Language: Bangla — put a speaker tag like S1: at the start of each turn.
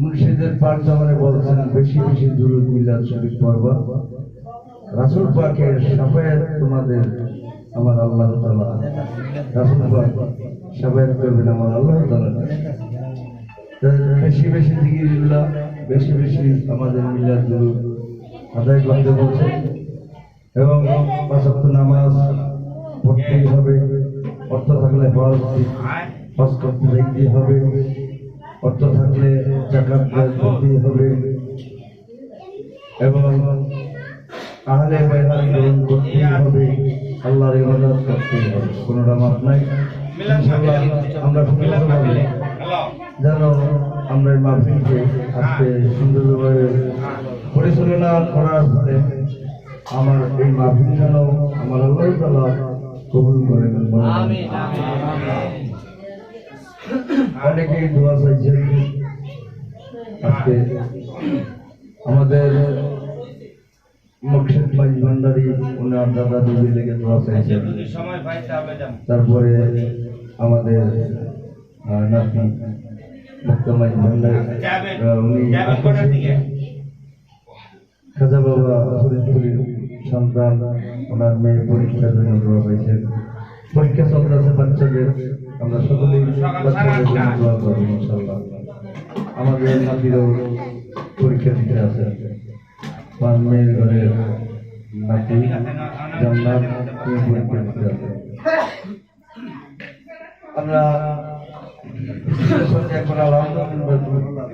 S1: মুর্শিদের পাক জামানে বলছেন বেশি বেশি দুরূদ মিলাদ শরীফ পড়বা, রাসূল পাকের শাফায়াত তোমাদের আমার আল্লাহ তাআলা, রাসূল পাক শাফায়াত করবেন আমার আল্লাহ তাআলা। বেশি বেশি জিকিরুল্লাহ, বেশি বেশি আমাদের মিলাদ দুরূদ আদায় করতে বলছে এবং পাঁচ ওয়াক্ত নামাজ পড়তেই হবে। অর্থ থাকলে হজ করতে যাইতেই হবে, অর্থ থাকলে যাকাত করতেই হবে এবং আহলে বাইত গ্রহণ করতেই হবে, আল্লাহর ইবাদত করতেই হবে, কোনোটা মাপ নাই। ইনশাআল্লাহ আমরা যেন আমরা এই মাহফিলকে আজকে সুন্দরভাবে পরিচালনা করার ফলে আমার এই মাহফিল যেন আমার আল্লাহ তাআলা কবুল করেন। অনেকেই দোয়া চাইছেন। আজকে আমাদের মুর্শিদ মাইজ ভান্ডারী ওনার দাদা দিদি লেগে দোয়া চাইছেন। তারপরে আমাদের নাতি মুক্তা মাইজ ভান্ডারী উনি খাজা বাবা ফরিদপুরের সন্তান, ওনার মেয়ে পরীক্ষার জন্য দোয়া পাইছেন। পরীক্ষা চলতেছে বাচ্চাদের, আমরা সকলেই বাচ্চাদের জন্য দোয়া করব ইনশাআল্লাহ। আমাদের নাতিরও পরীক্ষা দিতে আছে, আমার মেয়ের ঘরের নাতি জান্নাত পরীক্ষা দিতে আছে। আমরা এখন আলহামদুলিল্লাহ